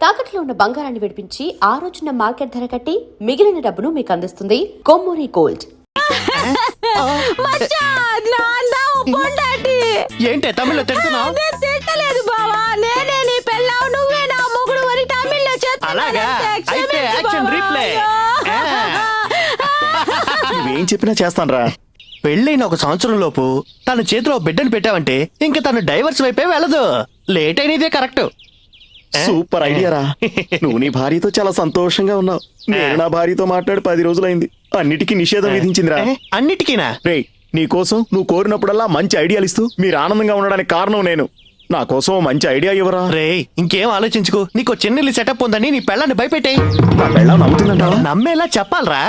తాకట్లో ఉన్న బంగారాన్ని విడిపించి ఆ రోజున మార్కెట్ ధర కట్టి మిగిలిన డబ్బును మీకు అందిస్తుంది కొమ్మూరి గోల్డ్. ఏంటి తమిళ్లో తిడుతున్నావు? తిట్టలేదు బావా, నేనే నీ పెళ్ళావు, నువ్వే నా మొగుడు అని తమిళ్లో చెప్తున్నా. అలాగా అయితే యాక్షన్ రీప్లే. నువ్వేం చెప్పినా చేస్తానరా. పెళ్ళైన 1 సంవత్సరం లోపు తన చేతిలో బిడ్డను పెట్టావంటే ఇంక తను డైవర్స్ వైపే వెళ్ళదు. లేట్ అయినదే కరెక్ట్. సూపర్ ఐడియారా. నువ్వు నీ భార్యతో చాలా సంతోషంగా ఉన్నావు. నేను నా భార్యతో మాట్లాడి 10 రోజులైంది. అన్నిటికీ నిషేధం విధించిందిరా. అన్నిటికీనా? రే, నీ కోసం నువ్వు కోరినప్పుడల్లా మంచి ఐడియాలు ఇస్తూ మీరు ఆనందంగా ఉండడానికి కారణం నేను. నా కోసం మంచి ఐడియా ఇవ్వరా. రే, ఇంకేం ఆలోచించుకో. నీకు చిన్నెల్లి సెటప్ ఉందని నీ పెళ్ళాన్ని భయపెట్టాయి. నా పెళ్ళాం నమ్ముతుందంటావా? నమ్మేలా చెప్పాలరా.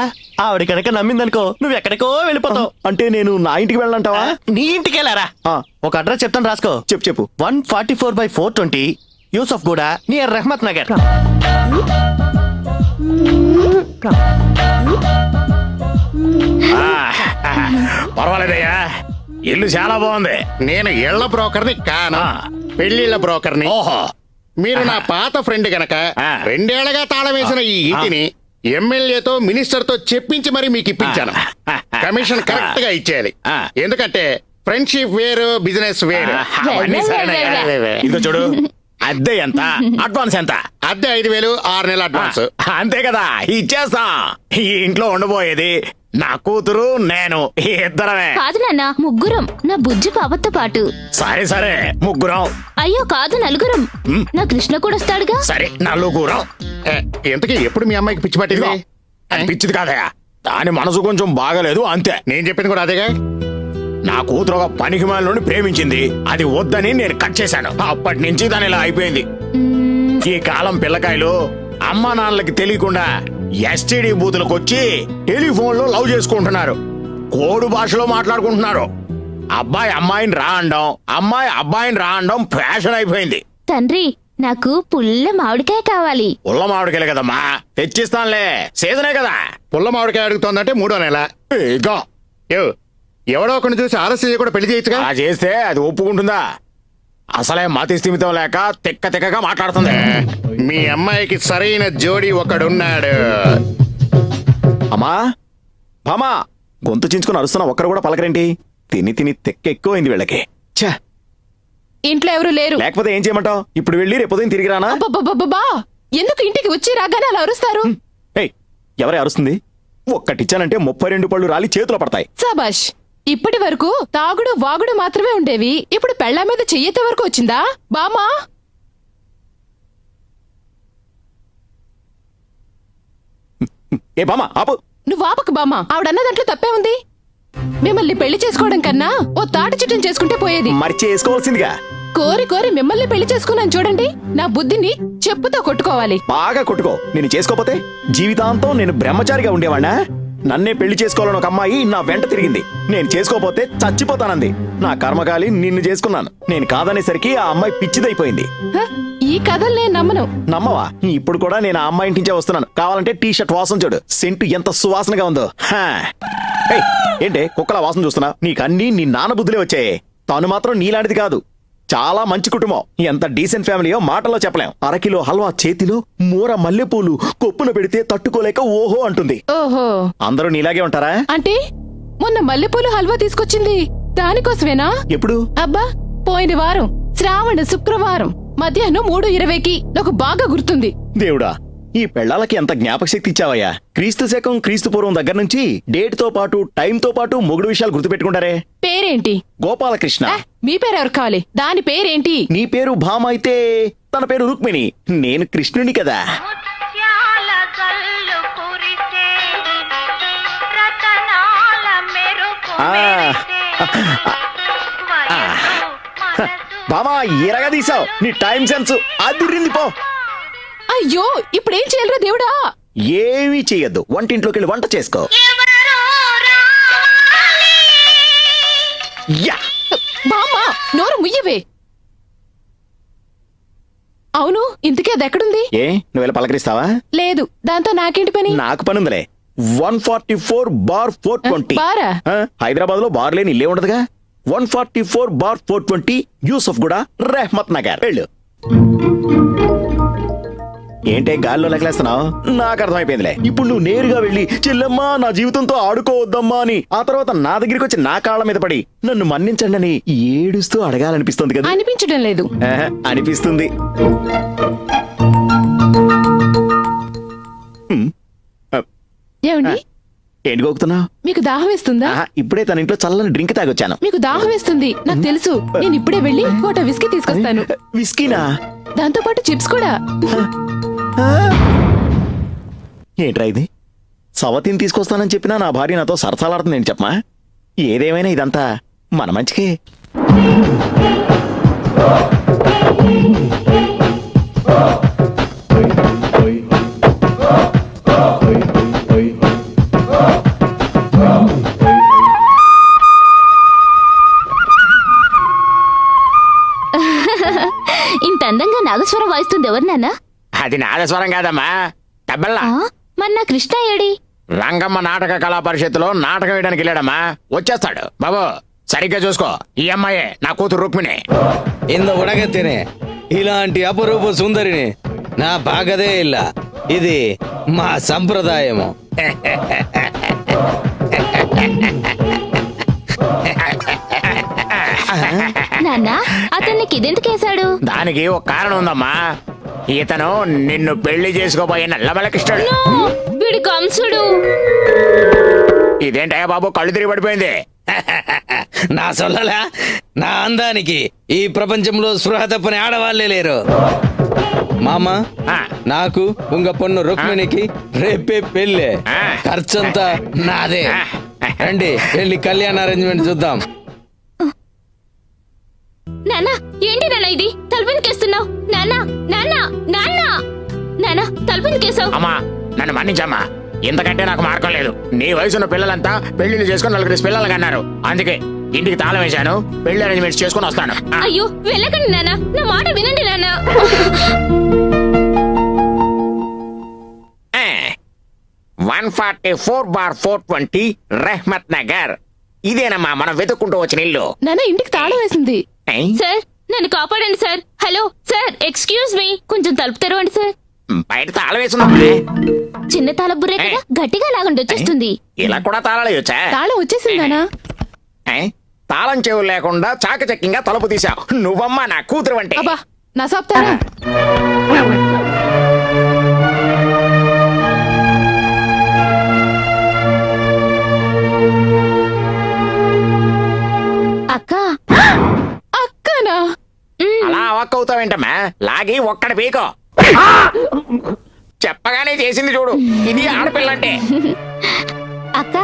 ఆవిడ కనుక నమ్మిందనుకో నువ్వు ఎక్కడికో వెళ్ళిపోతావు. అంటే నేను నా ఇంటికి వెళ్ళంటావా? నీ ఇంటికి వెళ్ళారా? ఆ. ఒక అడ్రస్ చెప్తాను, రాసుకో. చెప్పు. 144/420 యూసఫ్ గూడ నియర్ రహమత్ నగర్. పర్వాలేదయ్యా, ఇల్లు చాలా బాగుంది. నేను ఇళ్ల బ్రోకర్ని కాను, పెళ్లిళ్ల బ్రోకర్ని. ఓహో, మీరు నా పాత ఫ్రెండ్ గనక 2 ఏళ్లగా తాళం వేసిన ఈ ఇంటిని ఎమ్మెల్యేతో మినిస్టర్ తో చెప్పించి మరి మీకు ఇప్పించాను. కమిషన్ కరెక్ట్ గా ఇచ్చేయాలి. ఎందుకంటే ఫ్రెండ్షిప్ వేరు, బిజినెస్ వేరు. అవన్నీ సరేనయ్యా. ఇదిగో చూడు, అద్దె ఎంత, అడ్వాన్స్ ఎంత? అద్దె 5,000, 6 నెలల అడ్వాన్స్. అంతే కదా, ఇచ్చేస్తాం. ఈ ఇంట్లో ఉండబోయేది నా కూతురు, నేను, ఇద్దరమే. కాదు నాన్న, ముగ్గురం, నా బుజ్జి పాపతో పాటు. సరే ముగ్గురం. అయ్యో కాదు, నలుగురం. నా కృష్ణ కూడా వస్తాడుగా. సరే నలుగురం. ఎంతకీ ఎప్పుడు మీ అమ్మాయికి పిచ్చి పట్టింది? అది పిచ్చిది కాదయా, దాని మనసు కొంచెం బాగలేదు అంతే. నేను చెప్పింది కూడా అదేగా. నా కూతురు ఒక పనికి మాలినోడిని ప్రేమించింది. అది వద్దని నేను కట్ చేశాను. అప్పటి నుంచి దాని ఇలా అయిపోయింది. ఈ కాలం పిల్లకాయలు అమ్మా నాన్నలకి తెలియకుండా ఎస్టీడీ బూతులకు వచ్చి టెలిఫోన్ లో లవ్ చేసుకుంటున్నారు. కోడు భాషలో మాట్లాడుకుంటున్నారు. అబ్బాయి అమ్మాయిని రా అనడం, అమ్మాయి అబ్బాయిని రా అనడం ఫ్యాషన్ అయిపోయింది. తండ్రి, నాకు పుల్ల మామిడికాయ కావాలి. పుల్ల మామిడికాయలే కదమ్మా, తెచ్చిస్తానులే, సీజనే కదా. పుల్ల మామిడికాయ అడుగుతోందంటే 3వ నెల. ఇగో ఎవడో ఒకరిని చూసి ఆలస్యం కూడా పెళ్లి చేయొచ్చుగా. అలా చేస్తే అది ఒప్పుకుంటుందా? అసలే మతి స్థిమితం లేక తిక్కగా మాట్లాడుతుంది. మీ అమ్మాయికి సరైన జోడి ఒకడున్నాడు. అమ్మా బామా, గొంతు చించుకుని అరుస్తున్నా, ఒక్కరు కూడా పలకరేంటి? తిని తెక్క ఎక్కువైంది వీళ్ళకి. ఛా, ఇంట్లో ఎవరు లేరు. లేకపోతే ఏం చేయమంటావు? ఇప్పుడు వెళ్ళి రేపు ఉదయం తిరిగి రానా? అబ్బబ్బబ్బబ్బా! ఎందుకు ఇంటికి వచ్చి రాగానే అలా అరుస్తారు? ఏయ్, ఎవరే అరుస్తుంది? ఒక్కటిచ్చానంటే 32 పళ్ళు రాలి చేతిలో పడతాయి. సబాష్! ఇప్పటి వరకు తాగుడు వాగుడు మాత్రమే ఉండేవి. ఇప్పుడు పెళ్ళ మీద చెయ్యెత్తే వరకు వచ్చిందా బామా? ఏ బామా ఆపు. నువ్వు ఆపకు బామా, ఆవిడన్న దాంట్లో తప్పే ఉంది. మిమ్మల్ని పెళ్లి చేసుకోవడం కన్నా ఓ తాటి చిట్టం చేసుకుంటే పోయేది. మరి చేసుకోవాల్సిందిగా. కోరి మిమ్మల్ని పెళ్లి చేసుకున్నాను చూడండి. నా బుద్ధిని చెప్పుతో కొట్టుకోవాలి. బాగా కొట్టుకో. నేను చేసుకోపోతే జీవితాంతం నేను బ్రహ్మచారిగా ఉండేవాణ్ణా? నన్నే పెళ్లి చేసుకోవాలని ఒక అమ్మాయి నా వెంట తిరిగింది. నేను చేసుకోపోతే చచ్చిపోతానంది. నా కర్మకాలి నిన్ను చేసుకున్నాను. నేను కాదనేసరికి ఆ అమ్మాయి పిచ్చిదైపోయింది. హ? ఈ కథలు నేను నమ్మను. నమ్మవా? ఇప్పుడు కూడా నేను ఆ అమ్మాయి ఇంటించే వస్తున్నాను. కావాలంటే టీ షర్ట్ వాసన చూడు, సెంటు ఎంత సువాసనగా ఉందో. ఏయ్, ఏంటే కుక్కల వాసన చూస్తున్నా? నీకన్నీ నీ నాన్న బుద్ధులే వచ్చాయి. తాను మాత్రం నీలాంటిది కాదు. చాలా మంచి కుటుంబం. ఎంత డీసెంట్ ఫ్యామిలీయో మాటలో చెప్పలేం. 1/2 కిలో హల్వా చేతిలో, మూర మల్లెపూలు కొప్పున పెడితే తట్టుకోలేక ఓహో అంటుంది. ఓహో, అందరూ నీలాగే ఉంటారా? అంటే మొన్న మల్లెపూలు హల్వా తీసుకొచ్చింది దానికోసమేనా? ఎప్పుడు? అబ్బా, పోయిన వారం శ్రావణ శుక్రవారం మధ్యాహ్నం 3:20కి. నాకు బాగా గుర్తుంది. దేవుడా, ఈ పెళ్ళాలకి ఎంత జ్ఞాపక శక్తి ఇచ్చావయ్యా. క్రీస్తు శకం క్రీస్తు పూర్వం దగ్గర నుంచి డేట్ తో పాటు టైం తో పాటు మొగుడు విషయాలు గుర్తుపెట్టుకుంటారే. పేరేంటి? గోపాలకృష్ణ. మీ పేరు ఎవరు కావాలి? దాని పేరేంటి? నీ పేరు భామ అయితే తన పేరు రుక్మిణి. నేను కృష్ణుని కదా. బామా, ఎరగదీసావు. నీ టైం సెన్స్ అదిరింది పో. అయ్యో, ఇప్పుడేం చేయాలరా దేవుడా? ఏమీ చెయ్యొద్దు. వంటింట్లోకి వెళ్ళి వంట చేసుకో. యా, బామ్మా, నోరు ముయ్యవే. అవును, ఇంతకీ అది ఎక్కడుంది? ఏ, నువ్వు వెళ్ళి పలకరిస్తావా? లేదు, దాంతో నాకేంటి పని? నాకు పనుందిలే. 144/420. బారా? హైదరాబాద్ లో బార్ లేని ఇల్లే ఉండదుగా. 144/420 యూసఫ్ గూడ, రెహమత్ నగర్. వెళ్ళు. ఏంటే గాల్లో లెక్కలేస్తున్నావు? నాకు అర్థమైపోయిందిలే. ఇప్పుడు నువ్వు నేరుగా వెళ్ళి చెల్లెమ్మా నా జీవితంతో ఆడుకోవద్దమ్మా అని ఆ తర్వాత నా దగ్గరికి వచ్చి నా కాళ్ళ మీద పడి నన్ను మన్నించండి అని ఏడుస్తూ అడగాలనిపిస్తుంది కదా? అనిపించడం లేదు. అనిపిస్తుంది. ఏమండి, ఏంటి గోకుతున్నావు? మీకు దాహం వేస్తుందా? ఇప్పుడే తన ఇంట్లో చల్లని డ్రింక్ తాగొచ్చాను. మీకు దాహం వేస్తుంది నాకు తెలుసు. నేను ఇప్పుడే వెళ్ళి ఒక విస్కీ తీసుకొస్తాను. విస్కీనా? దాంతో పాటు చిప్స్ కూడా. ఏంట్రా ఇది? సవతిని తీసుకొస్తానని చెప్పినా నా భార్య నాతో సరసాలాడుతుంది ఏంటి చెప్పమా? ఏదేమైనా ఇదంతా మన మంచికే. ఇంత అందంగా నాగస్వరం వాయిస్తుంది ఎవరు నాన్న? అది నాదస్వరం కాదమ్మా, తబలా. మరి నా కృష్ణ ఏడి? రంగమ్మ నాటక కళా పరిషత్తులో నాటకం వేయడానికి వెళ్ళాడమ్మా, వచ్చేస్తాడు. బాబు సరిగ్గా చూసుకో, ఈ అమ్మాయే నా కూతురు రుక్మిణి. ఇంద ఉడగత్తేనే ఇలాంటి అపరూప సుందరిని నా బాగదే ఇల్ల. ఇది మా సంప్రదాయము. నాన్న అతన్ని ఇదెందుకేశాడు? దానికి ఒక కారణం ఉందమ్మా. ఇతను నిన్ను పెళ్లి చేసుకోబోయే నల్లమలకిష్టాడు. వీడి కంసుడు. ఇదేంటయ్యా బాబు, కళ్ళు తిరిగి పడిపోయింది. నా సొల్లలా, నా అందానికి ఈ ప్రపంచంలో స్పృహ తప్పని ఆడవాళ్లే లేరు. మామ, నాకు ఉంగ పొన్ను రుక్మిణికి రేపే పెళ్ళే. ఖర్చంతా నాదే. రండి వెళ్ళి కళ్యాణ అరేంజ్మెంట్ చూద్దాం. నాన్న ఏంటి నాన్న ఇది? తలుపునికేస్తున్నావు? నాన్న నాన్న నాన్న నాన్న తలుపునికేసావు. అమ్మా నన్ను మన్నించమ్మా, ఇంతకంటే నాకు మార్గం లేదు. నీ వయసున్న పిల్లలంతా పెళ్లిళ్ళు చేసుకుని 4 పిల్లలు కన్నారు. అందుకే ఇంటికి తాళం వేశాను, పెళ్లి అరేంజ్మెంట్స్ చేసుకుని వస్తాను. అయ్యో వెళ్ళకండి నాన్న, నా మాట వినండి నాన్న. 144/420 రెహ్మత్ నగర్. ఇదేనమ్మా మనం వెతుక్కుంటూ వచ్చిన ఇల్లు. నాన్న ఇంటికి తాళం వేసింది. సార్ నన్ను కాపాడండి sir. Hello sir, excuse me, కొంచెం తలుపు తెరవండి సార్. బయట తాళం వేసుందమ్మా. చిన్న తాళం బుర్రే కదా, గట్టిగా లాగండి వచ్చేస్తుంది. ఇలా కూడా తాళాలు వేయొచ్చా? తాళం వచ్చేసింది నాన్న. తాళం చెవులు లేకుండా చాకచక్యంగా తలుపు తీసావు. నువ్వమ్మా నా కూతురు అంటే. అబ్బా నా సాప్తారా. అక్క. అక్కనా? అలా అవాక్కవుతావేంటమ్మా? లాగి ఒక్కడ పీకో. చెప్పగానే చేసింది చూడు, ఇది ఆడపిల్ల అంటే. అక్క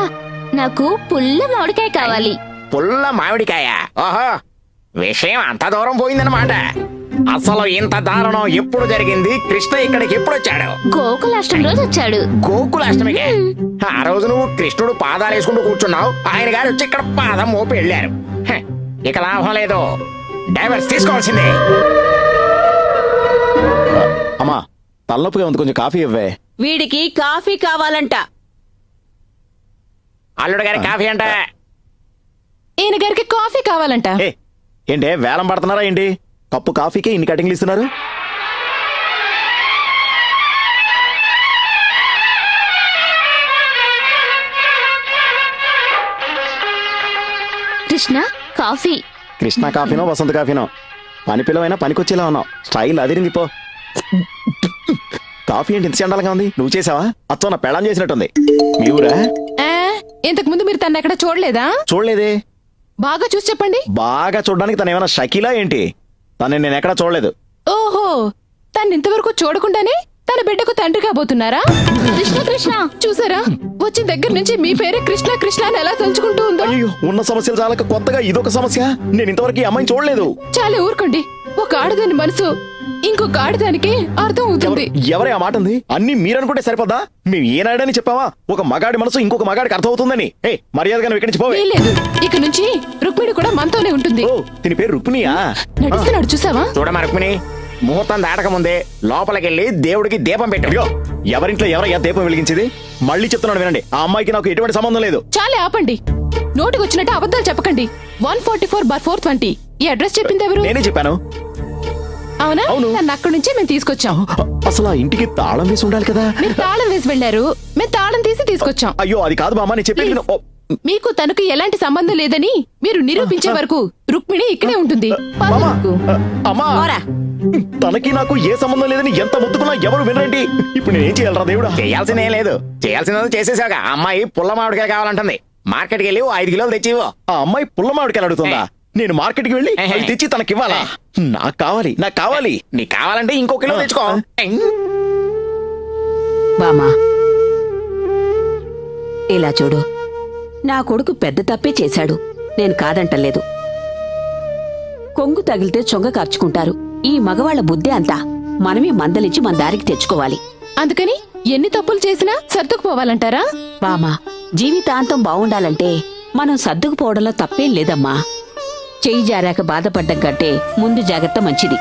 నాకు పుల్ల మామిడికాయ కావాలి. పుల్ల మామిడికాయ? ఓహో, విషయం అంత దూరం పోయిందన్నమాట. అసలు ఇంత దారుణం ఎప్పుడు జరిగింది? కృష్ణ ఇక్కడికి ఎప్పుడు వచ్చాడు? గోకులాష్టమి రోజు వచ్చాడు. గోకులాష్టమికే? ఆ రోజు నువ్వు కృష్ణుడు పాదాలు వేసుకుంటూ కూర్చున్నావు, ఆయన గారు వచ్చి ఇక్కడ పాదం మోపి వెళ్ళారు. హ, ఇక లాభం లేదు, డైవర్స్ తీసుకోవాల్సిందే. అమ్మా తలనొప్పిగా ఉంది, కొంచెం కాఫీ ఇవ్వే. వీడికి కాఫీ కావాలంట. అల్లుడు గారి కాఫీ అంట. ఈయన గారికి కాఫీ కావాలంట. ఏంటే వేలం పడుతున్నారా ఏంటి? కప్పు కాఫీకే ఇన్ని కటింగ్లు ఇస్తున్నారు? కృష్ణ కాఫీ. కృష్ణ కాఫీనో వసంత కాఫీనో, పని పిల్లవైనా పనికొచ్చేలా ఉన్నావు. స్టైల్ అదిరింది పో. కాఫీ ఏంటి ఇంత చండాలంగా ఉంది? నువ్వు చేసావా? అచ్చో నా పెళ్ళం చేసినట్టుంది. మీ ఊరా? ఇంతకు ముందు మీరు తన ఎక్కడ చూడలేదా? చూడలేదే. బాగా చూసి చెప్పండి. బాగా చూడడానికి తను ఏమైనా షకీలా ఏంటి? తను నేను ఎక్కడా చూడలేదు. ఓహో, తను ఇంతవరకు చూడకుండానే తన బిడ్డకు తండ్రి కాబోతున్నారా? కృష్ణ కృష్ణ చూసారా, వచ్చిన దగ్గర నుంచి మీ పేరే కృష్ణ కృష్ణ అని ఎలా తలుచుకుంటూ ఉందో. అయ్యో, ఉన్న సమస్యలు చాలక కొత్తగా ఇదొక సమస్య. నేను ఇంతవరకు ఈ అమ్మాయిని చూడలేదు. చాలా ఊరుకోండి. ఒక ఆడదాని మనసు ఇంకొక ఆడదానికి అర్థం అవుతుంది. ఎవరే ఆ మాట ఉంది? అన్ని మీరనుకుంటే సరిపోదా? మేము ఏనాడని చెప్పావా ఒక మగాడి మనసు ఇంకొక మగాడికి అర్థం అవుతుందని? మర్యాదగా నువ్వు ఇక్కడి నుంచి పోవే. లేదు, ఇక నుంచి రుక్మిణి కూడా మనతోనే ఉంటుంది. ఓ, దీని పేరు రుక్మిణియా? నడుస్తున్నాడు చూసావా? చూడమా రుక్మిణి, ముహూర్తం దాటక ముందే లోపలికెళ్ళి దేవుడికి దీపం పెట్టు. ఎవరింట్లో ఎవరయ్యా దీపం వెలిగించేది? మళ్ళీ చెప్తున్నాడు వినండి, ఆ అమ్మాయికి నాకు ఎటువంటి సంబంధం లేదు. చాలే ఆపండి. నోటికి వచ్చినట్టు అబద్ధాలు చెప్పకండి. 144/420 ఈ అడ్రస్ చెప్పింది ఎవరు? నేనే చెప్పాను. అవునా అవును. నన్ను అక్కడి నుంచే మేము తీసుకొచ్చాం. అసలు ఆ ఇంటికి తాళం వేసి ఉండాలి కదా. మీరు తాళం వేసి వెళ్ళారు, మేము తాళం తీసి తీసుకొచ్చాం. అయ్యో అది కాదు బామ్మ, నేను చెప్పేది విను. ఓ, మీకు తనకు ఎలాంటి సంబంధం లేదని మీరు నిరూపించే వరకు రుక్మిణి ఇక్కడే ఉంటుంది. పద బామ్మ, రుక్కు. అమ్మా తనకి నాకు ఏ సంబంధం లేదని ఎంత మొత్తుకున్నా ఎవరు వినరండి. ఇప్పుడు నేనేం చేయాలరా దేవుడా? చేయాల్సిందే లేదు, చేయాల్సింది చేసేసాక. అమ్మాయి పుల్ల మామిడికాయ కావాలంటుంది. మార్కెట్కి వెళ్ళి 5 కిలోలు తెచ్చివో. ఆ అమ్మాయి పుల్ల మామిడికాయలు అడుగుతుందా? నేను మార్కెట్కి వెళ్ళి అవి తెచ్చి తనకి ఇవ్వాలా? నాకు కావాలి, నాకు కావాలి. నీకు కావాలంటే ఇంకో కిలో తెచ్చుకో. బామా ఇలా చూడు, నా కొడుకు పెద్ద తప్పే చేశాడు, నేను కాదంటలేదు. కొంగు తగిలితే చొంగ కార్చుకుంటారు. ఈ మగవాళ్ల బుద్ధి అంతా మనమే మందలించి మన దారికి తెచ్చుకోవాలి. అందుకని ఎన్ని తప్పులు చేసినా సర్దుకుపోవాలంటారా? బామా, జీవితాంతం బావుండాలంటే మనం సర్దుకుపోవడంలో తప్పేం లేదమ్మా. చెయ్యి జారాక బాధపడ్డం కంటే ముందు జాగ్రత్త మంచిది.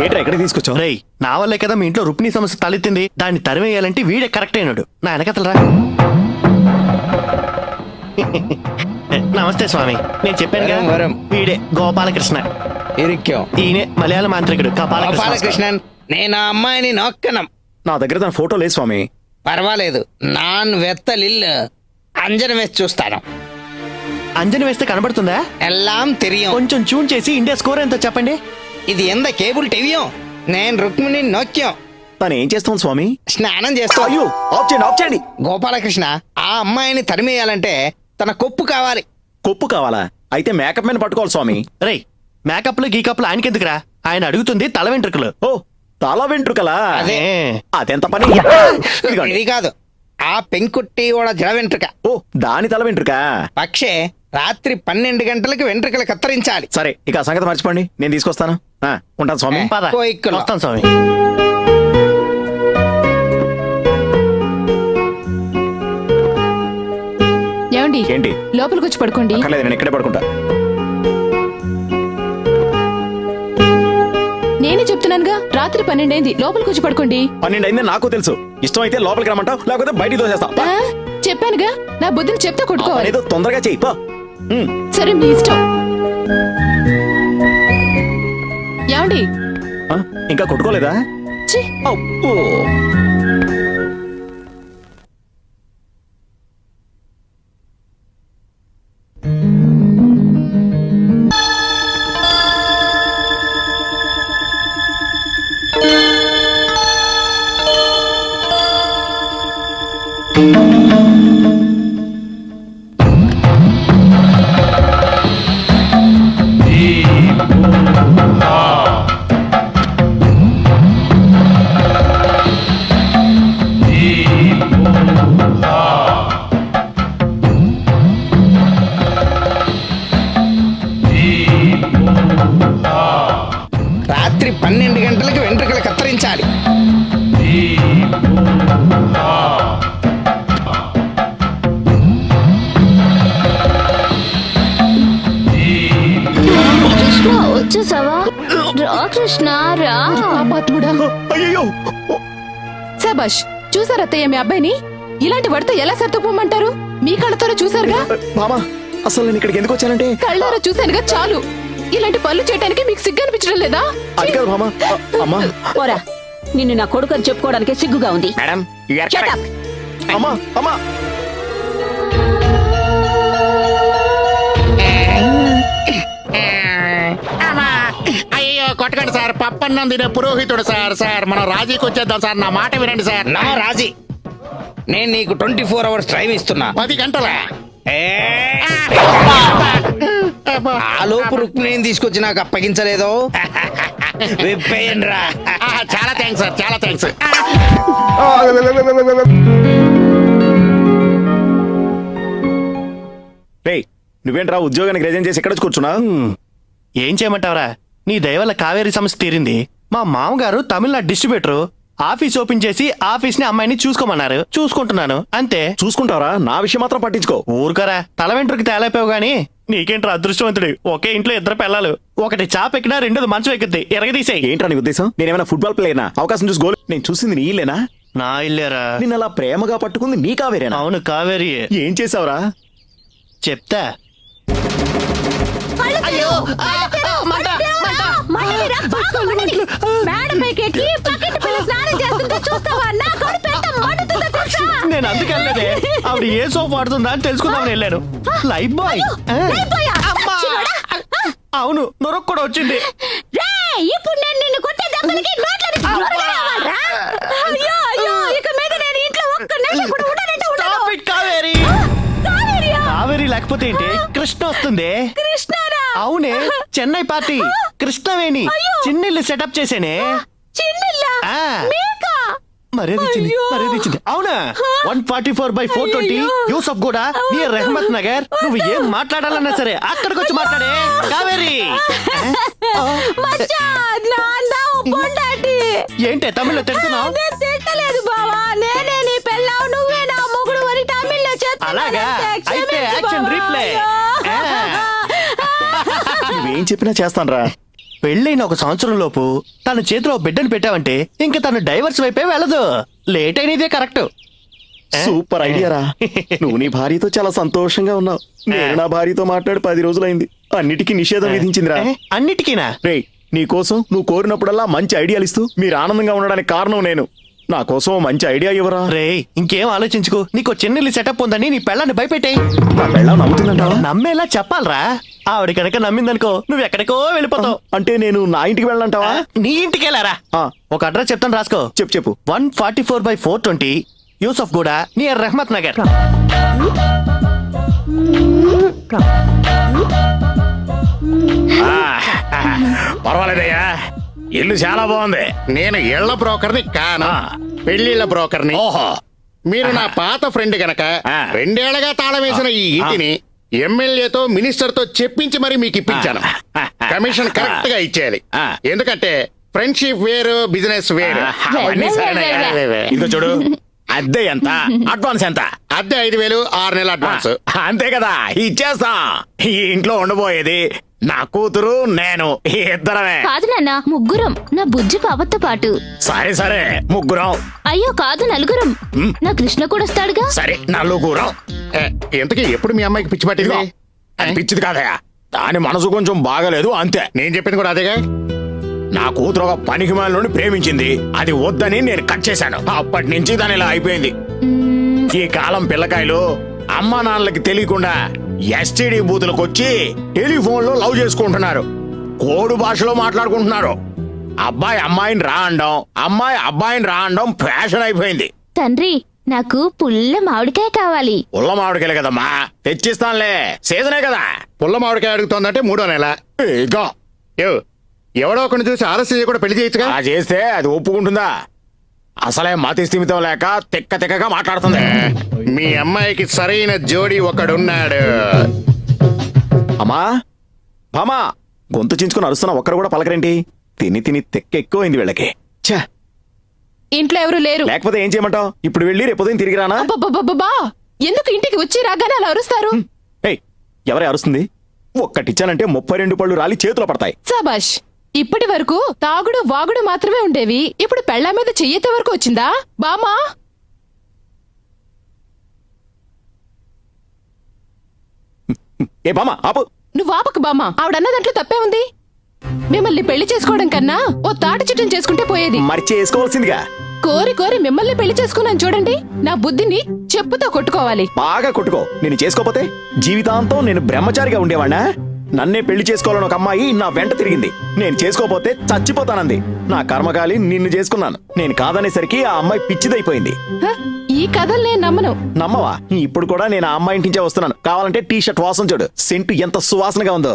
ఏంట్రా ఎక్కడికి తీసుకొచ్చావు? రేయ్, నా వల్లే కదా మీ ఇంట్లో రుక్మిణి సమస్య తలెత్తింది. దాన్ని తరిమేయాలంటే వీడే కరెక్ట్ అయినాడు. నా వెనకతలరా. నమస్తే స్వామి, నేను చెప్పాను కదా వరం. వీడే గోపాలకృష్ణ. ఇరిక్యం ఈయనే మలయాళ మాంత్రికుడు కపాలకృష్ణ. గోపాలకృష్ణన్, నేను ఆ అమ్మాయిని నొక్కనం. నా దగ్గర తన ఫోటో లేదు స్వామి. పర్వాలేదు, నాన్ వెత్తలిల్లు అంజనం వేసి చూస్తాను. అంజని వేస్తే కనబడుతుందా? ఎల్లాం తెలియం. కొంచెం ట్యూన్ చేసి ఇండియా స్కోర్ ఎంతో చెప్పండి. ఇది ఎంత కేబుల్ టీవీయో. నేను రుక్మిణి నొక్కాం. తను ఏం చేస్తాం స్వామి? స్నానం చేస్తా. అయ్యో ఆఫ్ చేయండి, ఆఫ్ చేయండి. గోపాలకృష్ణ, ఆ అమ్మాయిని తరిమేయాలంటే తన కొప్పు కావాలి. కొప్పు కావాలా? అయితే మేకప్ మీద పట్టుకోవాలి స్వామి. రేయ్, మేకప్లు గీకప్లు ఆయనకెందుకురా? ఆయన అడుగుతుంది తల వెంట్రుకలు. ఓ తల వెంట్రుకలా? అదే. అదెంత పని? ఇదిగోండి. ఇది కాదు, ఆ పెంకుట్టి కూడా జల వెంట్రుక. ఓ దాని తల వెంట్రుక. పక్షే రాత్రి 12 గంటలకు వెంట్రుకలు కత్తిరించాలి. సరే, ఇక ఆ సంగతి మర్చిపోండి, నేను తీసుకొస్తాను. ఉంటాను స్వామి. పద, కోయిక్కులో. వస్తాను స్వామి. ఏమండి, ఏంటి? లోపలికి వచ్చి పడుకోండి. అక్కర్లేదు, నేను ఇక్కడే పడుకుంటా. నేనే చెప్తున్నానుగా, రాత్రి 12 అయింది, లోపలికి వచ్చి పడుకోండి. 12 అయింది నాకు తెలుసు. ఇష్టం అయితే లోపలికి రమ్మంటావు, లేకపోతే బయటికి దోసేస్తా. ఆ, చెప్పానుగా, నా బుద్ధిని చెప్తే కొట్టుకోవాలి. ఏదో తొందరగా చెయ్యి పో. సరే, మీ ఇష్టం. ఏమండి, ఆ, ఇంకా కొట్టుకోలేదా? ఛీ, అబ్బో. రాత్రి 12 గంటలకు వెంట్రుకలు కత్తిరించాలి. కృష్ణ వచ్చేసావా? రా కృష్ణ రా. పాపాత్ముడా. అయ్యో. శబాష్, చూసారా అత్తయ్య మీ అబ్బాయిని? ఇలాంటి వాడితో ఎలా సర్దుకుపోమంటారు? మీ కళ్ళతోనే చూసారుగా. మామా, అసలు నేను ఇక్కడికి ఎందుకు వచ్చానంటే? కళ్ళారా చూశానుగా, చాలు. ఇలాంటి పనులు చేయడానికి మీకు సిగ్గు అనిపించడం లేదా? అది కాదు మామా. అమ్మా, పోరా, నిన్ను నా కొడుకు అని చెప్పుకోవడానికే సిగ్గుగా ఉంది. Madam, you are Shut correct. up. అమ్మా, అమ్మా. అమ్మా! అయ్యో కొట్టకండి సార్, పప్పన్నం తినే పురోహితుడు సార్. సార్ మనం రాజీకి వచ్చేద్దాం సార్, నా మాట వినండి సార్. నా రాజీ, నేను నీకు 24 అవర్స్ టైం ఇస్తున్నా. 10 గంటల ఏ, ఆ లోపు రుక్మిణిని తీసుకొచ్చి నాకు అప్పగించలేదో విప్పేయండి రా. చాలా థ్యాంక్స్ సార్, చాలా థ్యాంక్స్. రేయ్, నువ్వేంట్రా ఉద్యోగానికి రిజైన్ చేసి ఎక్కడ వచ్చి కూర్చున్నా? ఏం చేయమంటావరా? నీ దయ వల్ల కావేరీ సమస్య తీరింది. మా మామగారు తమిళనాడు డిస్ట్రిబ్యూటర్. ఆఫీస్ ఓపెన్ చేసి ఆఫీస్ ని అమ్మాయిని చూసుకోమన్నారు. చూసుకుంటున్నాను అంతే. చూసుకుంటావరా? నా విషయం మాత్రం పట్టించుకో. ఊరుకరా, తల వెంట్రుకి తేలైపోయావు గాని నీకేంట్రా అదృష్టవంతుడు. ఒకే ఇంట్లో 2 పిల్లలు. ఒకటి చాప ఎక్కినా 2ది మంచం ఎక్కుద్ది. ఎరగదీసేయి. ఏంట్రా నీ ఉద్దేశం? నేనేమైనా ఫుట్బాల్ ప్లేయర్నా? అవకాశం చూసి గోల్. నేను చూసింది నీ ఇల్లేనా? నా ఇల్లేరా? నిన్న అలా ప్రేమగా పట్టుకుంది నీ కావేరేనా? అవును, కావేరి. ఏం చేసావురా? చెప్తా. నేను అందుకెళ్ళలేదే, ఆవిడ ఏ సోప్ వాడుతుందా అని తెలుసుకుందామని వెళ్ళాను. Lifebuoy. అవును, నొరొక్క కూడా వచ్చింది. ఇప్పుడు నేను నిన్ను కొట్టే దెబ్బలకి నోట్లని రావాలరా? అయ్యో అయ్యో, ఇక మీద నేను ఇంట్లో ఒక్క నిమిషం కూడా ఉండనంటే ఉండను. Stop it, Kaveri. కావేరియా? కావేరి లేకపోతే ఏంటి, కృష్ణ వస్తుంది. కృష్ణారా? అవునే, చెన్నై పార్టీ కృష్ణవేణి చిన్నిల్లు సెటప్ చేసేనే. చిన్నిల్లా? ఆ. మీకా? మరేదిచ్చింది, అయ్యో. మరేదిచ్చింది. అవునా? 144/420 యూసఫ్ కూడా నియర్ రెహమత్ నగర్. నువ్వు ఏం మాట్లాడాలన్నా సరే అక్కడికి వచ్చి మాట్లాడే కావేరి. మచ్చా, నాన్న పొండాటి. ఏంటే తమిళ్లో తిడుతున్నావు? నేను తిట్టలేదు బావా, నేనే నీ పెళ్ళావు, నువ్వే నా మొగుడు అని తమిళ్లో చెప్తున్నాను. అలాగా? అయితే యాక్షన్ రీప్లే. నువ్వేం చెప్పినా చేస్తానురా. పెళ్ళైన 1 సంవత్సరం లోపు తన చేతిలో బిడ్డను పెట్టావంటే ఇంకా తను డైవర్స్ వైపే వెళ్ళదు. లేట్ అయినదే కరెక్ట్. సూపర్ ఐడియా రా. నువ్వు నీ భార్యతో చాలా సంతోషంగా ఉన్నావు. నేను నా భార్యతో మాట్లాడి 10 రోజులైంది. అన్నిటికీ నిషేధం విధించిందిరా. అన్నిటికీనా? రేయ్, నీ కోసం నువ్వు కోరినప్పుడల్లా మంచి ఐడియాలు ఇస్తూ మీరు ఆనందంగా ఉండడానికి కారణం నేను. నా కోసం ఓ మంచి ఐడియా ఇవ్వరా. రే, ఇంకేం ఆలోచించుకో. నీకు చిన్నిల్లు సెటప్ ఉందని నీ పెళ్ళాన్ని భయపెట్టాయి. నా పెళ్ళాం నమ్ముతుందంటావా? నమ్మేలా చెప్పాలరా. ఆవిడ కనుక నమ్మిందనుకో నువ్వు ఎక్కడికో వెళ్ళిపోతావు. అంటే నేను నా ఇంటికి వెళ్ళంటావా? నీ ఇంటికి వెళ్ళారా? ఆ. ఒక అడ్రస్ చెప్తాను, రాసుకో. చెప్పు. 144/420 యూసఫ్ కూడా నియర్ రెహమత్ నగర్. పర్వాలేదయ్యా, ఇల్లు చాలా బాగుంది. నేను ఇళ్ల బ్రోకర్ని కాను, పెళ్లిళ్ళ బ్రోకర్ని. ఓహో. మీరు నా పాత ఫ్రెండ్ గనక 2 ఏళ్లగా తాళం వేసిన ఈ ఇంటిని ఎమ్మెల్యేతో మినిస్టర్ తో చెప్పించి మరి మీకు ఇప్పించాను. కమిషన్ కరెక్ట్ గా ఇచ్చేయాలి. ఎందుకంటే ఫ్రెండ్షిప్ వేరు, బిజినెస్ వేరు. అవన్నీ సరేనయ్యా. ఇదిగో చూడు, అద్దె ఎంత, అడ్వాన్స్ ఎంత? అద్దె 5,000, 6 నెలల అడ్వాన్స్. అంతే కదా, ఇచ్చేస్తాం. ఈ ఇంట్లో ఉండబోయేది నా కూతురు, నేను, ఇద్దరమే. కాదు నాన్న, ముగ్గురం, నా బుజ్జి పాపతో పాటు. సరే ముగ్గురం. అయ్యో కాదు, నలుగురం. నా కృష్ణ కూడా వస్తాడుగా. సరే నలుగురం. ఎంతకీ ఎప్పుడు మీ అమ్మాయికి పిచ్చి పట్టింది? అది పిచ్చిది కాదయ్యా, దాని మనసు కొంచెం బాగలేదు అంతే. నేను చెప్పింది కూడా అదేగా. నా కూతురు ఒక పనికిమాలినోడిని ప్రేమించింది, అది వద్దని నేను కట్ చేశాను. అప్పటి నుంచి దాని ఇలా అయిపోయింది. ఈ కాలం పిల్లకాయలు అమ్మా నాన్నలకి తెలియకుండా ఎస్టీడీ బూతులకు వచ్చి టెలిఫోన్ లో లవ్ చేసుకుంటున్నారు, కోడు భాషలో మాట్లాడుకుంటున్నారు. అబ్బాయి అమ్మాయిని రా అనడం, అమ్మాయి అబ్బాయిని రా అనడం ఫ్యాషన్ అయిపోయింది. తండ్రి, నాకు పుల్ల మామిడికాయ కావాలి. పుల్ల మామిడికాయలు కదమ్మా, తెచ్చిస్తానులే, సీజనే కదా. పుల్ల మామిడికాయ అడుగుతోందంటే 3వ నెల. ఇగో ఎవడో ఒకరిని చూసి ఆలస్యం కూడా పెళ్లి చేయొచ్చుగా. అలా చేస్తే అది ఒప్పుకుంటుందా? అసలే మతి స్థిమితం లేక తిక్కగా మాట్లాడుతుంది. మీ అమ్మాయికి సరైన జోడి ఒకడున్నాడు. అమ్మా బామా, గొంతు చించుకుని అరుస్తున్నా, ఒక్కరు కూడా పలకరేంటి? తిని తెక్క ఎక్కువైంది వీళ్ళకి. ఛా, ఇంట్లో ఎవరు లేరు. లేకపోతే ఏం చేయమంటావు? ఇప్పుడు వెళ్ళి రేపు ఉదయం తిరిగి రానా? అబ్బబ్బబ్బబ్బా! ఎందుకు ఇంటికి వచ్చి రాగానే అలా అరుస్తారు? ఏయ్, ఎవరే అరుస్తుంది? ఒక్కటిచ్చానంటే 32 పళ్ళు రాలి చేతిలో పడతాయి. సబాష్! ఇప్పటి వరకు తాగుడు వాగుడు మాత్రమే ఉండేవి, ఇప్పుడు పెళ్ళ మీద చెయ్యెత్తే వరకు వచ్చిందా బామా? ఏ బామా ఆపు. నువ్వు ఆపకు బామా, ఆవిడన్న దాంట్లో తప్పే ఉంది. మిమ్మల్ని పెళ్లి చేసుకోవడం కన్నా ఓ తాటి చిట్టం చేసుకుంటే పోయేది. మరి చేసుకోవాల్సిందిగా. కోరి మిమ్మల్ని పెళ్లి చేసుకున్నాను చూడండి, నా బుద్ధిని చెప్పుతో కొట్టుకోవాలి. బాగా కొట్టుకో. నేను చేసుకోపోతే జీవితాంతం నేను బ్రహ్మచారిగా ఉండేవాణ్ణా? నన్నే పెళ్లి చేసుకోవాలని ఒక అమ్మాయి నా వెంట తిరిగింది. నేను చేసుకోపోతే చచ్చిపోతానంది. నా కర్మకాలి నిన్ను చేసుకున్నాను. నేను కాదనేసరికి ఆ అమ్మాయి పిచ్చిదైపోయింది. హ? ఈ కథలు నేను నమ్మను. నమ్మవా? ఇప్పుడు కూడా నేను ఆ అమ్మాయి ఇంటించే వస్తున్నాను. కావాలంటే టీ షర్ట్ వాసన చూడు, సెంటు ఎంత సువాసనగా ఉందో.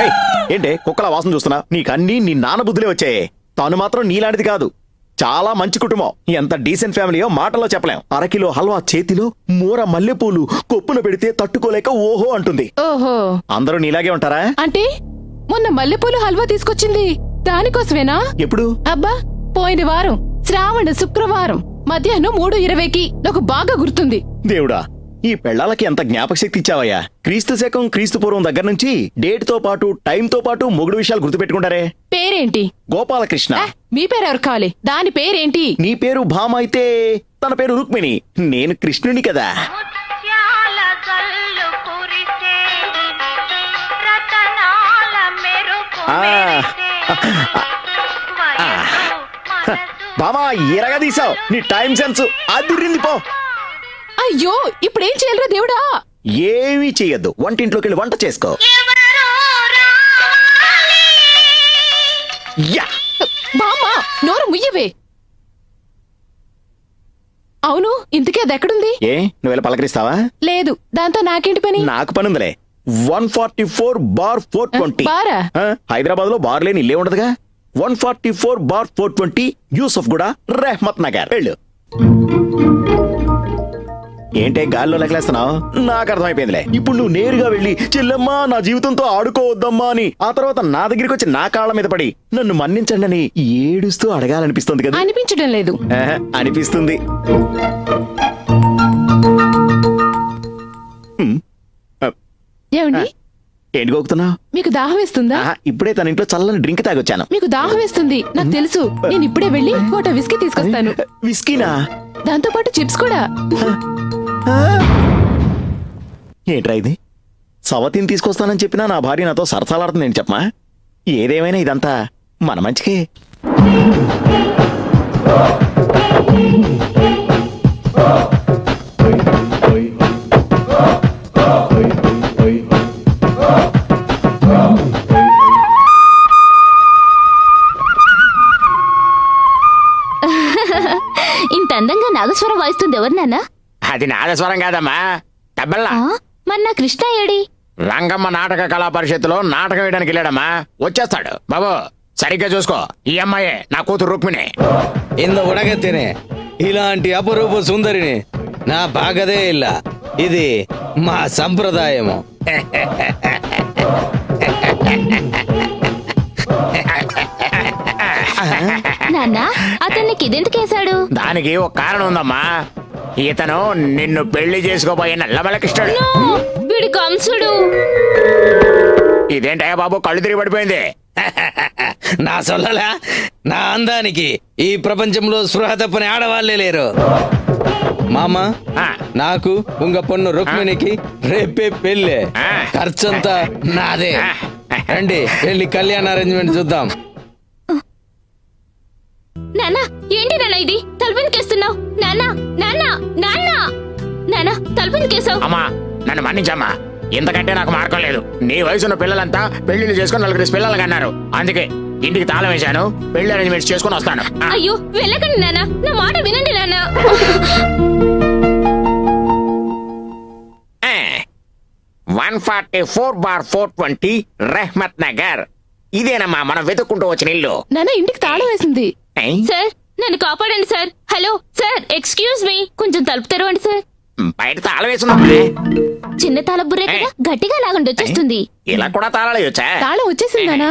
ఏయ్, ఏంటే కుక్కల వాసన చూస్తున్నా? నీకన్నీ నీ నాన్న బుద్ధులే వచ్చాయి. తాను మాత్రం నీలాంటిది కాదు, చాలా మంచి కుటుంబం. ఎంత డీసెంట్ ఫ్యామిలీయో మాటల్లో చెప్పలేం. 1 కిలో హల్వా చేతిలో, మూర మల్లెపూలు కొప్పున పెడితే తట్టుకోలేక ఓహో అంటుంది. ఓహో, అందరూ నీలాగే ఉంటారా? అంటే మొన్న మల్లెపూలు హల్వా తీసుకొచ్చింది దానికోసమేనా? ఎప్పుడు? అబ్బా, పోయిన వారం శ్రావణ శుక్రవారం మధ్యాహ్నం 3:20కి. నాకు బాగా గుర్తుంది. దేవుడా, ఈ పెళ్ళాలకి ఎంత జ్ఞాపక శక్తి ఇచ్చావయ్యా. క్రీస్తు శకం క్రీస్తు పూర్వం దగ్గర నుంచి డేట్ తో పాటు టైం తో పాటు మొగుడు విషయాలు గుర్తుపెట్టుకుంటారే. పేరేంటి? గోపాలకృష్ణ. మీ పేరెవరు కావాలి? దాని పేరేంటి? నీ పేరు భామ అయితే తన పేరు రుక్మిణి, నేను కృష్ణుని కదా. ముత్యాల జల్లు బామా ఎరగా తీసావు, నీ టైం సెన్స్ అదిరింది పో. అయ్యో ఇప్పుడేం చేయాలరా దేవుడా? ఏమీ చెయ్యొద్దు, వంటింట్లోకి వెళ్ళి వంట చేసుకో. యా బామ్మా నోరు ముయ్యవే. అవును ఇంతకీ అది ఎక్కడుంది? ఏ నువ్వు వెళ్ళి పలకరిస్తావా? లేదు, దాంతో నాకేంటి పని? నాకు పని ఉందిలే. 144/420. బారా? హైదరాబాద్ లో బార్ లేని ఇల్లే ఉండదుగా. 144/420 యూసఫ్ గూడ, రెహ్మత్ నగర్. వెళ్ళు. ఏంటే గాల్లో లెక్కలేస్తున్నావు? నాకు అర్థమైపోయిందిలే. ఇప్పుడు నువ్వు నేరుగా వెళ్ళి చెల్లెమ్మా నా జీవితంతో ఆడుకోవద్దమ్మా అని, ఆ తర్వాత నా దగ్గరికి వచ్చి నా కాళ్ళ మీద పడి నన్ను మన్నించండి అని ఏడుస్తూ అడగాలనిపిస్తుంది కదా? అనిపించడం లేదు. అనిపిస్తుంది. ఏమండి ఏంటి గోకుతున్నావు? మీకు దాహం వేస్తుందా? ఇప్పుడే తన ఇంట్లో చల్లని డ్రింక్ తాగొచ్చాను. మీకు దాహం వేస్తుంది నాకు తెలుసు. నేను ఇప్పుడే వెళ్ళి ఒక విస్కీ తీసుకొస్తాను. విస్కీనా? దాంతో పాటు చిప్స్ కూడా. ఏంట్రా ఇది? సవతిని తీసుకొస్తానని చెప్పినా నా భార్య నాతో సరసాలాడుతుంది ఏంటి చెప్పమా? ఏదేమైనా ఇదంతా మన మంచికే. ఇంత అందంగా నాగస్వరం వాయిస్తుంది ఎవరు నాన్న? అది నాదస్వరం కాదమ్మా, తబల్లా. మరి నా కృష్ణ ఏడి? రంగమ్మ నాటక కళా పరిషత్తులో నాటకం వేయడానికి వెళ్ళాడమ్మా, వచ్చేస్తాడు. బాబు సరిగ్గా చూసుకో, ఈ అమ్మాయే నా కూతురు రుక్మిణి. ఇంద ఉడగత్తేనే ఇలాంటి అపరూప సుందరిని నా బాగదే ఇల్ల. ఇది మా సంప్రదాయము. నాన్న అతన్ని ఇదెందుకేశాడు? దానికి ఒక కారణం ఉందమ్మా. ఇతను నిన్ను పెళ్లి చేసుకోబోయే నల్లమలకిష్టాడు. వీడి కంసుడు. ఇదేంటయ్యా బాబు, కళ్ళు తిరిగి పడిపోయింది. నా సొల్లలా, నా అందానికి ఈ ప్రపంచంలో స్పృహ తప్పని ఆడవాళ్లే లేరు. మామ నాకు ఉంగ పొన్ను రుక్మిణికి రేపే పెళ్ళే. ఖర్చంతా నాదే. రండి వెళ్ళి కళ్యాణ అరేంజ్మెంట్ చూద్దాం. నాన్న ఏంటి నాన్న ఇది? తలుపునికేస్తున్నావు నాన్న? నాన్న నాన్న నాన్న తలుపునికేసావు. అమ్మా నన్ను మన్నించమ్మా, ఇంతకంటే నాకు మార్గం లేదు. నీ వయసున్న పిల్లలంతా పెళ్లిళ్ళు చేసుకుని 4 పిల్లలు కన్నారు. అందుకే ఇంటికి తాళం వేశాను, పెళ్లి అరేంజ్మెంట్స్ చేసుకుని వస్తాను. అయ్యో వెళ్ళకండి నాన్న, నా మాట వినండి నాన్న. 144/420 రెహ్మత్ నగర్. ఇదేనమ్మా మనం వెతుక్కుంటూ వచ్చిన ఇల్లు. నాన్న ఇంటికి తాళం వేసింది. సార్ నన్ను కాపాడండి sir. Hello sir, excuse me, కొంచెం తలుపు తెరవండి సార్. బయట తాళం వేసుందా? చిన్న తాళం బుర్రే కదా, గట్టిగా లాగండి వచ్చేస్తుంది. ఇలా కూడా తాళాలు వేయొచ్చా? తాళం వచ్చేసింది నాన్న.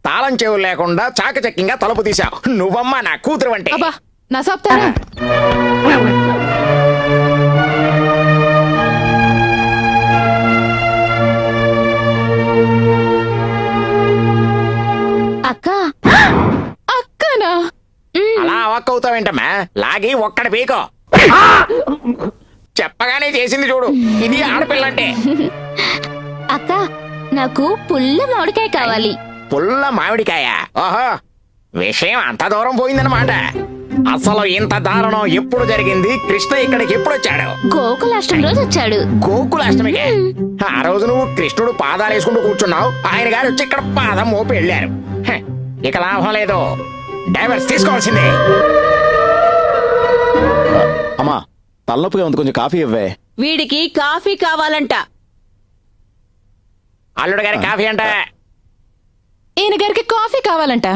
తాళం చెవులు లేకుండా చాకచక్యంగా తలుపు తీసావు. నువ్వమ్మా నా కూతురు అంటే. అబ్బా నా సాప్తారా? అక్క. అక్కనా? అలా అవాక్కవుతావేంటమ్మా? లాగి ఒక్కడ పీకో. చెప్పగానే చేసింది చూడు, ఇది ఆడపిల్ల అంటే. అక్క నాకు పుల్ల మామిడికాయ కావాలి. పుల్ల మామిడికాయ? ఓహో, విషయం అంత దూరం పోయిందన్నమాట. అసలు ఇంత దారుణం ఎప్పుడు జరిగింది? కృష్ణ ఇక్కడికి ఎప్పుడు వచ్చాడు? గోకులాష్టమి రోజు వచ్చాడు. గోకులాష్టమికే? ఆ రోజు నువ్వు కృష్ణుడు పాదాలు వేసుకుంటూ కూర్చున్నావు, ఆయన గారు వచ్చి ఇక్కడ పాదం మోపి వెళ్ళారు. ఇక లాభం లేదు, డైవర్స్ తీసుకోవాల్సిందే. అమ్మా తలనొప్పిగా ఉంది, కొంచెం కాఫీ ఇవ్వే. వీడికి కాఫీ కావాలంట. అల్లుడు గారి కాఫీ అంట. ఈయన గారికి కాఫీ కావాలంట.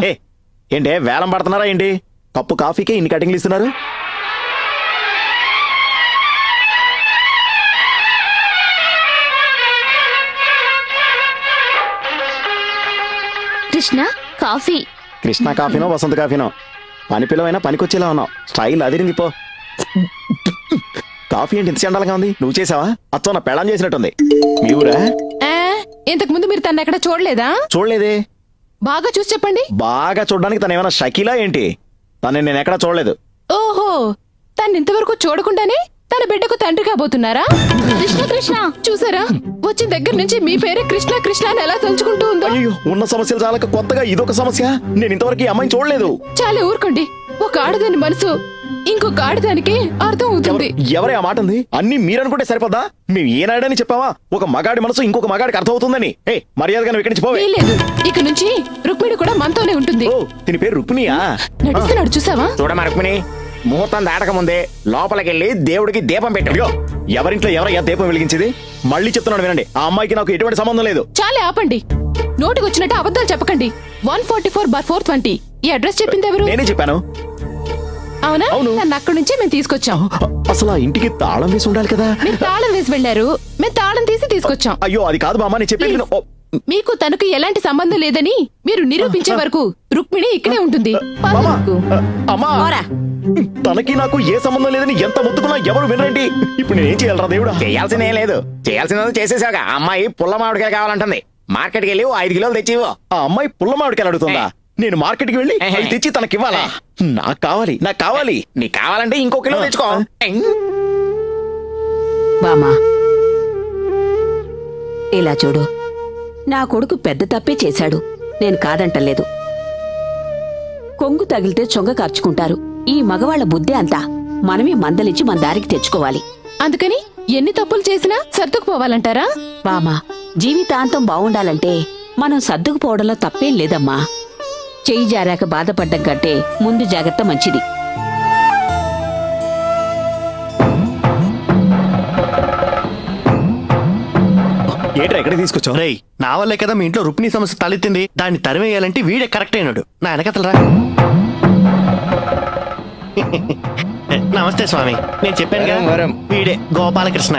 ఏంటే వేలం పడుతున్నారా ఏంటి? కప్పు కాఫీకే ఇన్ని కటింగ్లు ఇస్తున్నారు. కృష్ణ కాఫీ. కృష్ణ కాఫీనో వసంత కాఫీనో, పని పిల్లవైనా పనికొచ్చేలా ఉన్నావు. స్టైల్ అదిరింది పో. కాఫీ ఏంటి ఇంత చండాలంగా ఉంది? నువ్వు చేసావా? అచ్చో నా పెళ్ళం చేసినట్టుంది. మీ ఊరా? ఇంతకు ముందు మీరు తన ఎక్కడ చూడలేదా? చూడలేదే. బాగా చూసి చెప్పండి. బాగా చూడడానికి తను ఏమైనా షకీలా ఏంటి? తను నేను ఎక్కడా చూడలేదు. ఓహో, తను ఇంతవరకు చూడకుండానే తన బిడ్డకు తండ్రి కాబోతున్నారా? కృష్ణ కృష్ణ చూసారా, వచ్చిన దగ్గర నుంచి మీ పేరే కృష్ణ కృష్ణ అని ఎలా తలుచుకుంటూ ఉందో. అయ్యో, ఉన్న సమస్యలు చాలక కొత్తగా ఇదొక సమస్య. నేను ఇంతవరకు ఈ అమ్మాయిని చూడలేదు. చాలా ఊరుకోండి. ఒక ఆడదాని మనసు ఇంకొక ఆడదానికి అర్థం అవుతుంది. ఎవరే ఆ మాట ఉంది? అన్ని మీరనుకుంటే సరిపోదా? మేము ఏనాడని చెప్పావా ఒక మగాడి మనసు ఇంకొక మగాడికి అర్థం అవుతుందని? ఏ మర్యాదగా నువ్వు ఇక్కడి నుంచి పోవే. లేదు, ఇక నుంచి రుక్మిణి కూడా మనతోనే ఉంటుంది. ఓ, దీని పేరు రుక్మిణియా? నడుస్తున్నాడు చూసావా? చూడమా రుక్మిణి, ముహూర్తం దాటక ముందే లోపలికెళ్ళి దేవుడికి దీపం పెట్టు. అయ్యో, ఎవరింట్లో ఎవరయ్యా దీపం వెలిగించేది? మళ్ళీ చెప్తున్నాడు వినండి, ఆ అమ్మాయికి నాకు ఎటువంటి సంబంధం లేదు. చాలే ఆపండి. నోటికి వచ్చినట్టు అబద్ధాలు చెప్పకండి. 144/420 ఈ అడ్రస్ చెప్పింది ఎవరు? నేనే చెప్పాను. అవునా? అవును. నన్ను అక్కడి నుంచే మేము తీసుకొచ్చాం. అసలు ఆ ఇంటికి తాళం వేసి ఉండాలి కదా. మీరు తాళం వేసి వెళ్లారు, మేము తాళం తీసి తీసుకొచ్చాం. అయ్యో, అది కాదు బామ్మ, నేను చెప్పేది విను. ఓ, మీకు తనకు ఎలాంటి సంబంధం లేదని మీరు నిరూపించే వరకు రుక్మిణి ఇక్కడే ఉంటుంది. పద మామ, రుక్కు. అమ్మా, పోరా. తనకి నాకు ఏ సంబంధం లేదని ఎంత మొత్తుకున్నా ఎవరు వినరండి. ఇప్పుడు నేనేం చేయాలరా దేవుడా? చేయాల్సిందేం లేదు, చేయాల్సింది చేసేసాక. అమ్మాయి పుల్ల మామిడికాయ కావాలంటుంది. మార్కెట్కి వెళ్ళి 5 కిలోలు తెచ్చివో. ఆ అమ్మాయి పుల్ల మామిడికాయలు అడుగుతుందా? నేను మార్కెట్కి వెళ్ళి అవి తెచ్చి తనకివ్వాలా? నాకు కావాలి, నాకు కావాలి. నీకు కావాలంటే ఇంకో కిలో తెచ్చుకో. బామా, ఇలా చూడు, నా కొడుకు పెద్ద తప్పే చేశాడు, నేను కాదంటలేదు. కొంగు తగిలితే చొంగ కార్చుకుంటారు. ఈ మగవాళ్ల బుద్ధి అంతా మనమే మందలించి మన దారికి తెచ్చుకోవాలి. అందుకని ఎన్ని తప్పులు చేసినా సర్దుకుపోవాలంటారా? బామా, జీవితాంతం బావుండాలంటే మనం సర్దుకుపోవడంలో తప్పేం లేదమ్మా. చెయ్యి జారాక బాధపడ్డం కంటే ముందు జాగ్రత్త మంచిది. ఏంట్రా ఎక్కడికి తీసుకొచ్చావు? రేయ్, నా వల్లే కదా మీ ఇంట్లో రుక్మిణి సమస్య తలెత్తింది. దాన్ని తరిమేయాలంటే వీడే కరెక్ట్ అయినాడు. నా వెనకతలరా. నమస్తే స్వామి, నేను చెప్పాను వరం, వరం. వీడే గోపాలకృష్ణ.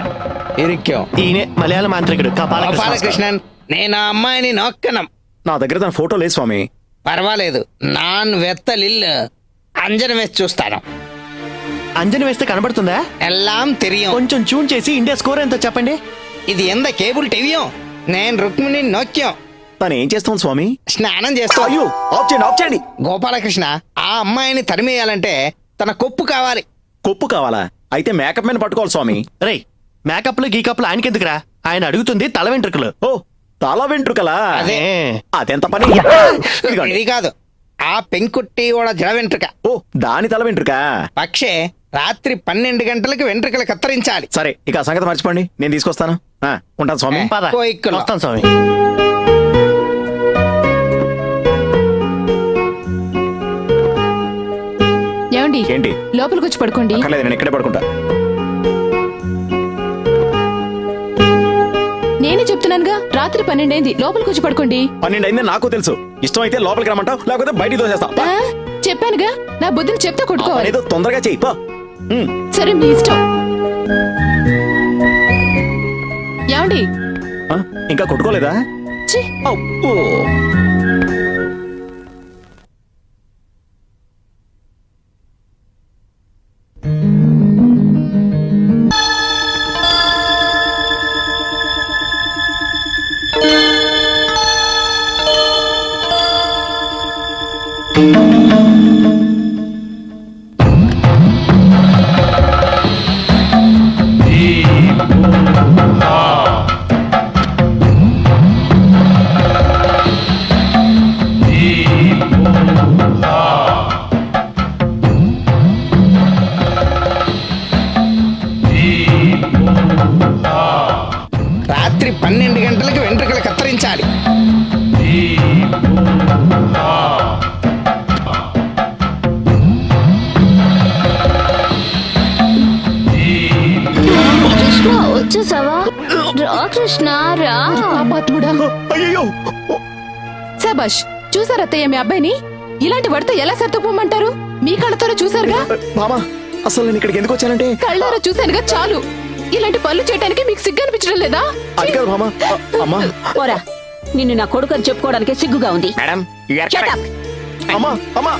ఇరిక్కాం. ఈయనే మలయాళ మాంత్రికుడు కపాలకృష్ణ. గోపాలకృష్ణన్, నేను ఆ అమ్మాయిని నొక్కనం. నా దగ్గర తన ఫోటో లేదు స్వామి. పర్వాలేదు, నాన్ వెత్తలిల్లు అంజన వేసి చూస్తాను. అంజని వేస్తే కనబడుతుందా? ఎల్లాం తెలియం. కొంచెం ట్యూన్ చేసి ఇండియా స్కోర్ ఎంతో చెప్పండి. ఇది ఎంత కేబుల్ టీవీయో. నేను రుక్మిణి నొక్కాం. తను ఏం చేస్తాం స్వామి? స్నానం చేస్తా. అయ్యో, ఆఫ్ చేయండి, ఆఫ్ చేయండి. గోపాలకృష్ణ, ఆ అమ్మాయిని తరిమేయాలంటే తన కొప్పు కావాలి. కొప్పు కావాలా? అయితే మేకప్ మ్యాన్ పట్టుకోవాలి స్వామి. రేయ్, మేకప్లు గీకప్లు ఆయనకెందుకురా? ఆయన అడుగుతుంది తల వెంట్రుకలు. ఓ, తల వెంట్రుకలా? అదే. అదెంత పని? ఇదిగోండి. ఇది కాదు, ఆ పెంకుట్టి కూడా జడ వెంట్రుక. ఓ, దాని తల వెంట్రుక. పక్షే రాత్రి 12 గంటలకు వెంట్రుకలు కత్తిరించాలి. సరే, ఇక ఆ సంగతి మర్చిపోండి, నేను తీసుకొస్తాను. ఉంటాను స్వామి. పద, కోయిక్కులో. వస్తాను స్వామి. ఏమండి, ఏంటి? లోపలికి వచ్చి పడుకోండి. అక్కర్లేదు, నేను ఇక్కడే పడుకుంటా. నేనే చెప్తున్నానుగా, రాత్రి 12 అయింది, లోపలికి వచ్చి పడుకోండి. 12 అయింది నాకు తెలుసు. ఇష్టం అయితే లోపలికి రమ్మంటావు, లేకపోతే బయటికి తోసేస్తా. ఆ, చెప్పానుగా, నా బుద్ధిని చెప్తే కొట్టుకోవాలి. ఏదో తొందరగా చెయ్యి పో. సరే, మీ ఇష్టం. ఏమండి, ఆ, ఇంకా కొట్టుకోలేదా? ఛీ, అబ్బో. రాత్రి 12 గంటలకు వెంట్రుకలు కత్తిరించాలి. కృష్ణ వచ్చేసావా? రా కృష్ణ రా. పాపాత్ముడా. అయ్యో, శబాష్, చూసారా అత్తయ్య మీ అబ్బాయిని? ఇలాంటి వాడితో ఎలా సర్దుకుపోమంటారు? మీ కళ్ళతోనే చూసారుగా. మామా, అసలు నేను ఇక్కడికి ఎందుకు వచ్చానంటే? కళ్ళారా చూశానుగా, చాలు. ఇలాంటి పనులు చేయడానికి మీకు సిగ్గు అనిపించడం లేదా? అది కాదు మామా. అమ్మా, పోరా, నిన్ను నా కొడుకు అని చెప్పుకోవడానికే సిగ్గుగా ఉంది. Madam, you are Shut correct. up. అమ్మా, అమ్మా.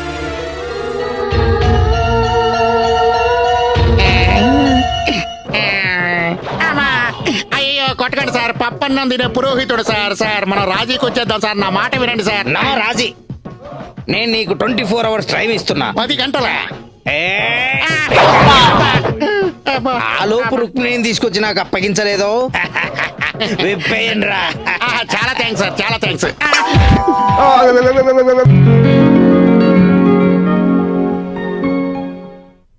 అమ్మా! అయ్యో, కొట్టకండి సార్. పప్పన్నం తినే పురోహితుడు సార్. సార్, మనం రాజీకి వచ్చేద్దాం సార్. నా మాట వినండి సార్. నా రాజీ, నేను నీకు 24 అవర్స్ టైం ఇస్తున్నా. 10 గంటల ఏ, ఆ లోపు రుక్మిణిని తీసుకొచ్చి నాకు అప్పగించలేదో విప్పేయండి రా. చాలా థ్యాంక్స్ సార్, చాలా థ్యాంక్స్.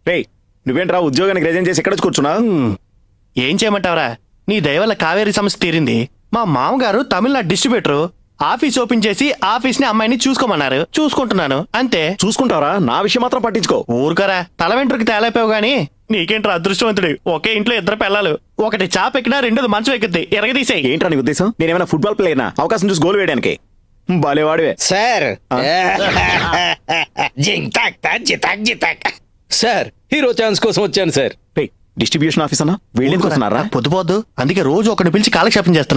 రేయ్ నువ్వేంట్రా ఉద్యోగానికి రిజైన్ చేసి ఎక్కడ కూర్చున్నా? ఏం చేయమంటావరా? నీ దయ వల్ల కావేరీ సమస్య తీరింది. మా మామగారు తమిళనాడు డిస్ట్రిబ్యూటర్ ఆఫీస్ ఓపెన్ చేసి ఆఫీస్ ని అమ్మాయిని చూసుకోమన్నారు. చూసుకుంటున్నాను అంతే. చూసుకుంటావరా? నా విషయం మాత్రం పట్టించుకో. ఊరుకరా, తల వెంట్రుకి తేలైపోయావు గానీ నీకేంట్రా అదృష్టవంతుడి. ఒకే ఇంట్లో ఇద్దరు పిల్లలు, ఒకటి చాప్ ఎక్కినా రెండోది మంచం ఎక్కుద్ది. ఎరగదీసేయి. ఏంట్రా నీ ఉద్దేశం? నేనేమైనా ఫుట్బాల్ ప్లేయర్నా అవకాశం చూసి గోల్ వేయడానికి? బాలేవాడివే. సార్ జింతాక్ జితాక్ జితాక్. సార్ హీరో ఛాన్స్ కోసం వచ్చాను సార్. డిస్ట్రిబ్యూషన్ ఆఫీస్ అన్నా వీళ్ళేందుకు వస్తున్నారా? పొద్దుపోద్దు, అందుకే రోజు ఒకటి పిలిచి కాలక్షేపం చేస్తున్నా.